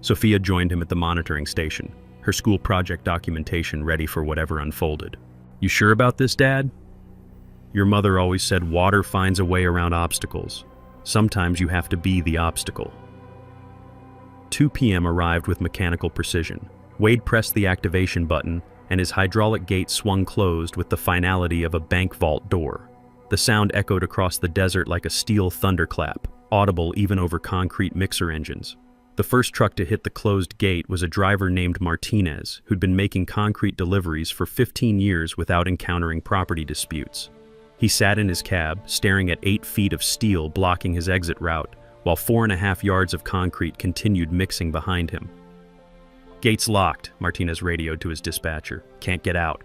Sophia joined him at the monitoring station, her school project documentation ready for whatever unfolded. "You sure about this, Dad? Your mother always said water finds a way around obstacles. Sometimes you have to be the obstacle." 2 p.m. arrived with mechanical precision. Wade pressed the activation button, and his hydraulic gate swung closed with the finality of a bank vault door. The sound echoed across the desert like a steel thunderclap, audible even over concrete mixer engines. The first truck to hit the closed gate was a driver named Martinez, who'd been making concrete deliveries for 15 years without encountering property disputes. He sat in his cab, staring at 8 feet of steel blocking his exit route, while 4.5 yards of concrete continued mixing behind him. "Gate's locked," Martinez radioed to his dispatcher. "Can't get out."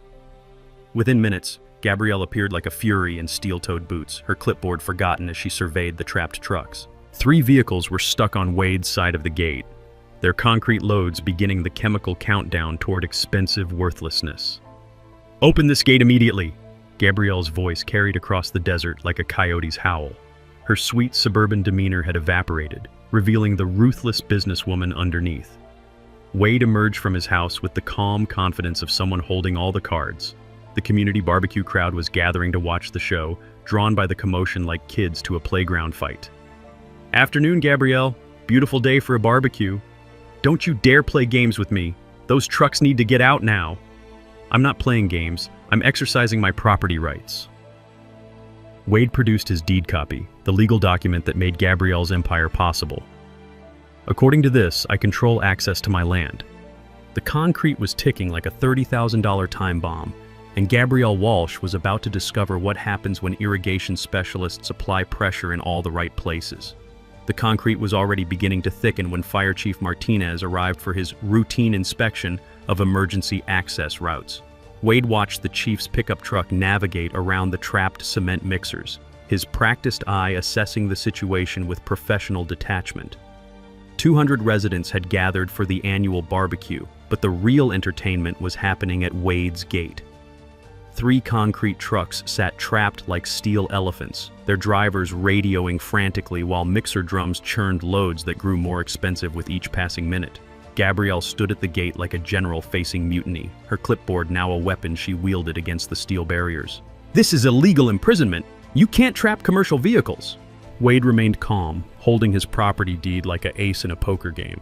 Within minutes, Gabrielle appeared like a fury in steel-toed boots, her clipboard forgotten as she surveyed the trapped trucks. 3 vehicles were stuck on Wade's side of the gate, their concrete loads beginning the chemical countdown toward expensive worthlessness. "Open this gate immediately!" Gabrielle's voice carried across the desert like a coyote's howl. Her sweet suburban demeanor had evaporated, revealing the ruthless businesswoman underneath. Wade emerged from his house with the calm confidence of someone holding all the cards. The community barbecue crowd was gathering to watch the show, drawn by the commotion like kids to a playground fight. "Afternoon, Gabrielle. Beautiful day for a barbecue. Don't you dare play games with me. Those trucks need to get out now." "I'm not playing games. I'm exercising my property rights." Wade produced his deed copy, the legal document that made Gabrielle's empire possible. "According to this, I control access to my land." The concrete was ticking like a $30,000 time bomb, and Gabrielle Walsh was about to discover what happens when irrigation specialists apply pressure in all the right places. The concrete was already beginning to thicken when Fire Chief Martinez arrived for his routine inspection of emergency access routes. Wade watched the chief's pickup truck navigate around the trapped cement mixers, his practiced eye assessing the situation with professional detachment. 200 residents had gathered for the annual barbecue, but the real entertainment was happening at Wade's gate. 3 concrete trucks sat trapped like steel elephants, their drivers radioing frantically while mixer drums churned loads that grew more expensive with each passing minute. Gabrielle stood at the gate like a general facing mutiny, her clipboard now a weapon she wielded against the steel barriers. "This is illegal imprisonment. You can't trap commercial vehicles." Wade remained calm, holding his property deed like an ace in a poker game.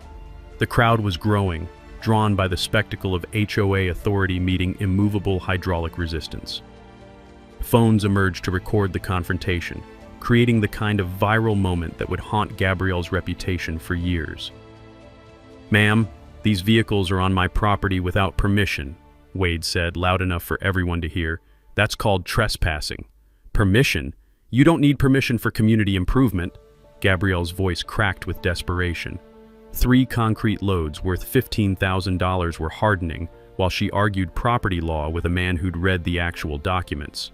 The crowd was growing, drawn by the spectacle of HOA authority meeting immovable hydraulic resistance. Phones emerged to record the confrontation, creating the kind of viral moment that would haunt Gabrielle's reputation for years. "Ma'am, these vehicles are on my property without permission," Wade said, loud enough for everyone to hear. "That's called trespassing." "Permission? You don't need permission for community improvement." Gabrielle's voice cracked with desperation. 3 concrete loads worth $15,000 were hardening, while she argued property law with a man who'd read the actual documents.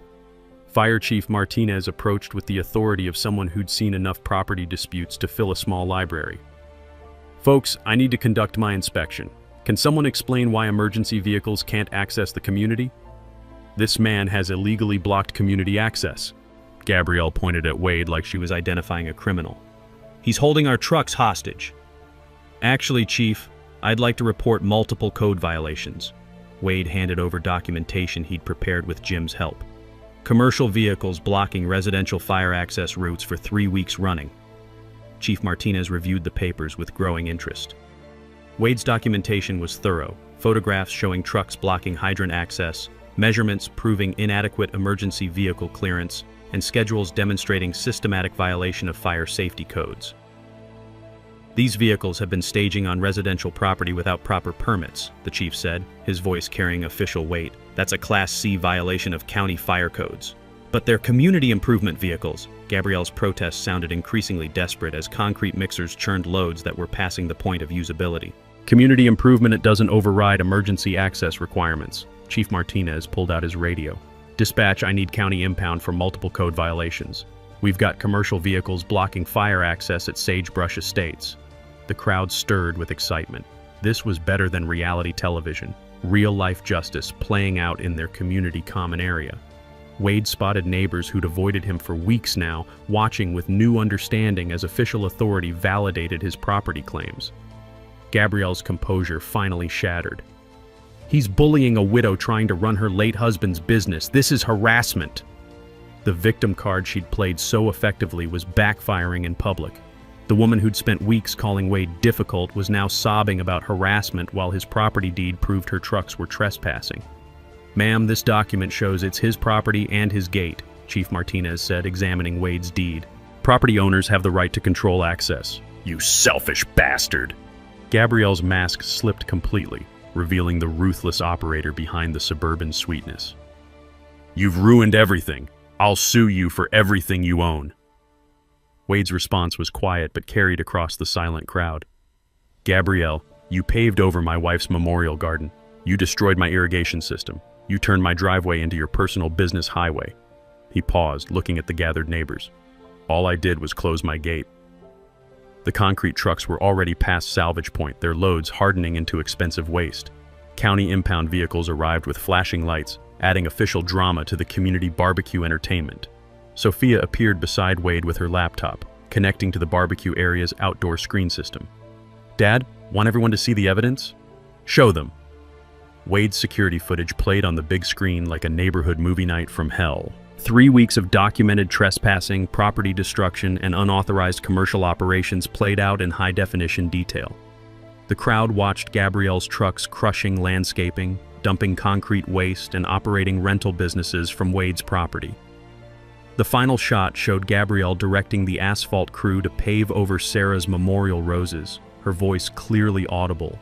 Fire Chief Martinez approached with the authority of someone who'd seen enough property disputes to fill a small library. "Folks, I need to conduct my inspection. Can someone explain why emergency vehicles can't access the community?" "This man has illegally blocked community access." Gabrielle pointed at Wade like she was identifying a criminal. "He's holding our trucks hostage." "Actually, Chief, I'd like to report multiple code violations." Wade handed over documentation he'd prepared with Jim's help. "Commercial vehicles blocking residential fire access routes for 3 weeks running." Chief Martinez reviewed the papers with growing interest. Wade's documentation was thorough, photographs showing trucks blocking hydrant access, measurements proving inadequate emergency vehicle clearance, and schedules demonstrating systematic violation of fire safety codes. "These vehicles have been staging on residential property without proper permits," the chief said, his voice carrying official weight. "That's a Class C violation of county fire codes." "But they're community improvement vehicles." Gabrielle's protest sounded increasingly desperate as concrete mixers churned loads that were passing the point of usability. "Community improvement, it doesn't override emergency access requirements." Chief Martinez pulled out his radio. "Dispatch, I need county impound for multiple code violations. We've got commercial vehicles blocking fire access at Sagebrush Estates." The crowd stirred with excitement. This was better than reality television, real-life justice playing out in their community common area. Wade spotted neighbors who'd avoided him for weeks now, watching with new understanding as official authority validated his property claims. Gabrielle's composure finally shattered. "He's bullying a widow trying to run her late husband's business. This is harassment." The victim card she'd played so effectively was backfiring in public. The woman who'd spent weeks calling Wade difficult was now sobbing about harassment while his property deed proved her trucks were trespassing. "Ma'am, this document shows it's his property and his gate," Chief Martinez said, examining Wade's deed. "Property owners have the right to control access." "You selfish bastard!" Gabrielle's mask slipped completely, revealing the ruthless operator behind the suburban sweetness. "You've ruined everything. I'll sue you for everything you own." Wade's response was quiet but carried across the silent crowd. "Gabrielle, you paved over my wife's memorial garden. You destroyed my irrigation system. You turned my driveway into your personal business highway." He paused, looking at the gathered neighbors. "All I did was close my gate." The concrete trucks were already past salvage point, their loads hardening into expensive waste. County impound vehicles arrived with flashing lights, adding official drama to the community barbecue entertainment. Sophia appeared beside Wade with her laptop, connecting to the barbecue area's outdoor screen system. "Dad, want everyone to see the evidence?" "Show them." Wade's security footage played on the big screen like a neighborhood movie night from hell. 3 weeks of documented trespassing, property destruction, and unauthorized commercial operations played out in high-definition detail. The crowd watched Gabrielle's trucks crushing landscaping, dumping concrete waste, and operating rental businesses from Wade's property. The final shot showed Gabrielle directing the asphalt crew to pave over Sarah's memorial roses, her voice clearly audible.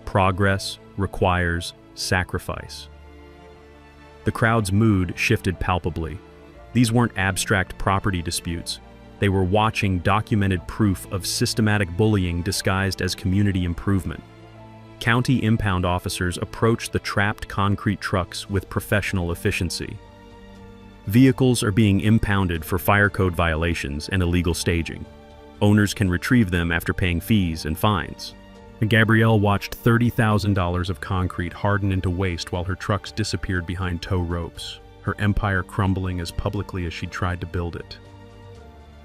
Progress requires sacrifice. The crowd's mood shifted palpably. These weren't abstract property disputes. They were watching documented proof of systematic bullying disguised as community improvement. County impound officers approached the trapped concrete trucks with professional efficiency. Vehicles are being impounded for fire code violations and illegal staging. Owners can retrieve them after paying fees and fines. Gabrielle watched $30,000 of concrete harden into waste while her trucks disappeared behind tow ropes, her empire crumbling as publicly as she tried to build it.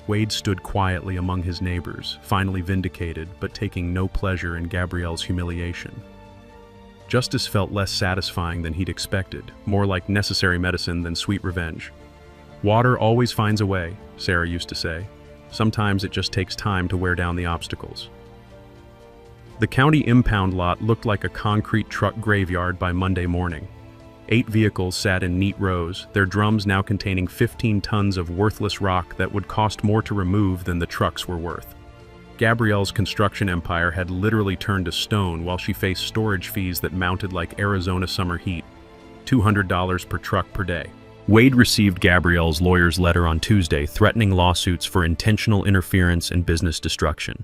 Wade stood quietly among his neighbors, finally vindicated, but taking no pleasure in Gabrielle's humiliation. Justice felt less satisfying than he'd expected, more like necessary medicine than sweet revenge. "Water always finds a way," Sarah used to say. "Sometimes it just takes time to wear down the obstacles." The county impound lot looked like a concrete truck graveyard by Monday morning. 8 vehicles sat in neat rows, their drums now containing 15 tons of worthless rock that would cost more to remove than the trucks were worth. Gabrielle's construction empire had literally turned to stone while she faced storage fees that mounted like Arizona summer heat, $200 per truck per day. Wade received Gabrielle's lawyer's letter on Tuesday threatening lawsuits for intentional interference and business destruction.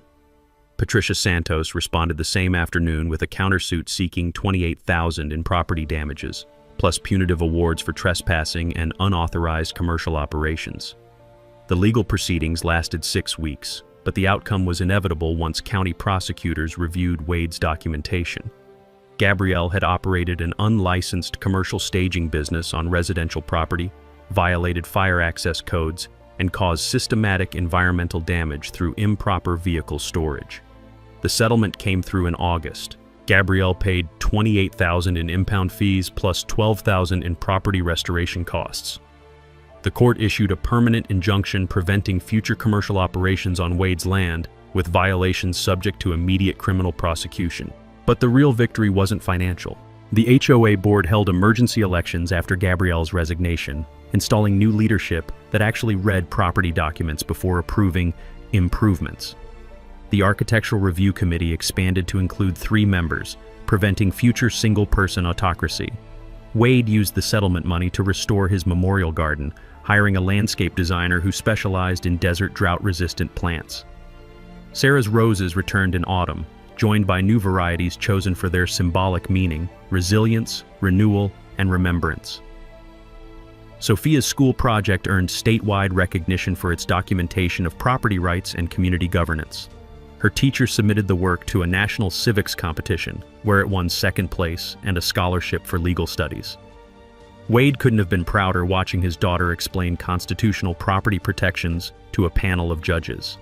Patricia Santos responded the same afternoon with a countersuit seeking $28,000 in property damages, plus punitive awards for trespassing and unauthorized commercial operations. The legal proceedings lasted 6 weeks, but the outcome was inevitable once county prosecutors reviewed Wade's documentation. Gabrielle had operated an unlicensed commercial staging business on residential property, violated fire access codes, and caused systematic environmental damage through improper vehicle storage. The settlement came through in August. Gabrielle paid $28,000 in impound fees plus $12,000 in property restoration costs. The court issued a permanent injunction preventing future commercial operations on Wade's land, with violations subject to immediate criminal prosecution. But the real victory wasn't financial. The HOA board held emergency elections after Gabrielle's resignation, installing new leadership that actually read property documents before approving improvements. The Architectural Review Committee expanded to include 3 members, preventing future single-person autocracy. Wade used the settlement money to restore his memorial garden, hiring a landscape designer who specialized in desert drought-resistant plants. Sarah's roses returned in autumn, joined by new varieties chosen for their symbolic meaning, resilience, renewal, and remembrance. Sophia's school project earned statewide recognition for its documentation of property rights and community governance. Her teacher submitted the work to a national civics competition, where it won second place and a scholarship for legal studies. Wade couldn't have been prouder watching his daughter explain constitutional property protections to a panel of judges.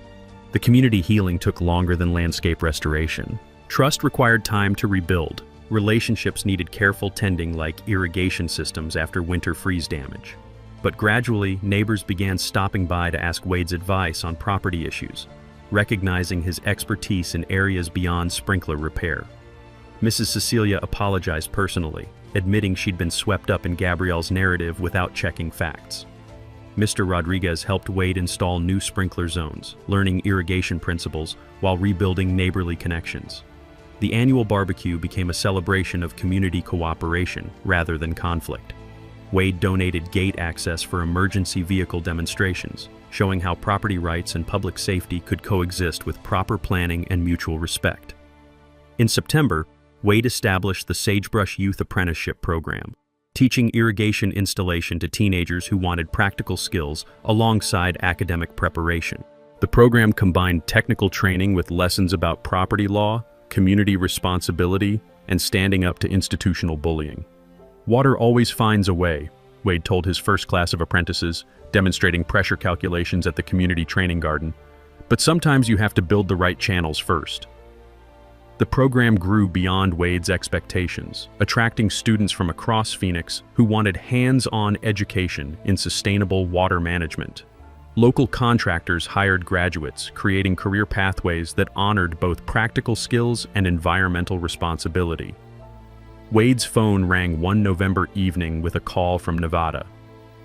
The community healing took longer than landscape restoration. Trust required time to rebuild. Relationships needed careful tending like irrigation systems after winter freeze damage. But gradually, neighbors began stopping by to ask Wade's advice on property issues, recognizing his expertise in areas beyond sprinkler repair. Mrs. Cecilia apologized personally, admitting she'd been swept up in Gabrielle's narrative without checking facts. Mr. Rodriguez helped Wade install new sprinkler zones, learning irrigation principles while rebuilding neighborly connections. The annual barbecue became a celebration of community cooperation rather than conflict. Wade donated gate access for emergency vehicle demonstrations, showing how property rights and public safety could coexist with proper planning and mutual respect. In September, Wade established the Sagebrush Youth Apprenticeship Program, teaching irrigation installation to teenagers who wanted practical skills alongside academic preparation. The program combined technical training with lessons about property law, community responsibility, and standing up to institutional bullying. "Water always finds a way," Wade told his first class of apprentices, demonstrating pressure calculations at the community training garden. "But sometimes you have to build the right channels first." The program grew beyond Wade's expectations, attracting students from across Phoenix who wanted hands-on education in sustainable water management. Local contractors hired graduates, creating career pathways that honored both practical skills and environmental responsibility. Wade's phone rang one November evening with a call from Nevada,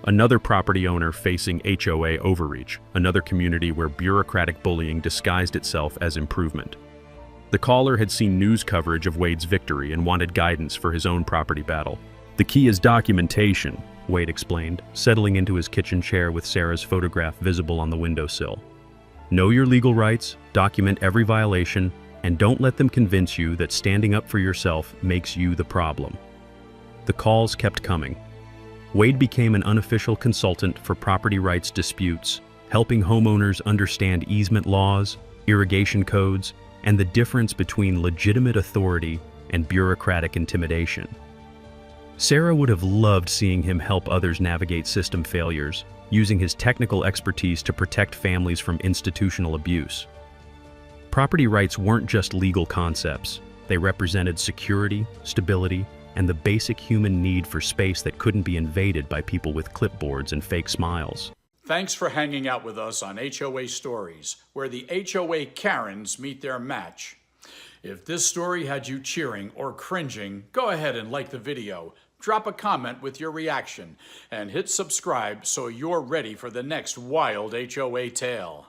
another property owner facing HOA overreach, another community where bureaucratic bullying disguised itself as improvement. The caller had seen news coverage of Wade's victory and wanted guidance for his own property battle. "The key is documentation," Wade explained, settling into his kitchen chair with Sarah's photograph visible on the windowsill. "Know your legal rights, document every violation, and don't let them convince you that standing up for yourself makes you the problem." The calls kept coming. Wade became an unofficial consultant for property rights disputes, helping homeowners understand easement laws, irrigation codes, and the difference between legitimate authority and bureaucratic intimidation. Sarah would have loved seeing him help others navigate system failures, using his technical expertise to protect families from institutional abuse. Property rights weren't just legal concepts. They represented security, stability, and the basic human need for space that couldn't be invaded by people with clipboards and fake smiles. Thanks for hanging out with us on HOA Stories, where the HOA Karens meet their match. If this story had you cheering or cringing, go ahead and like the video, drop a comment with your reaction, and hit subscribe so you're ready for the next wild HOA tale.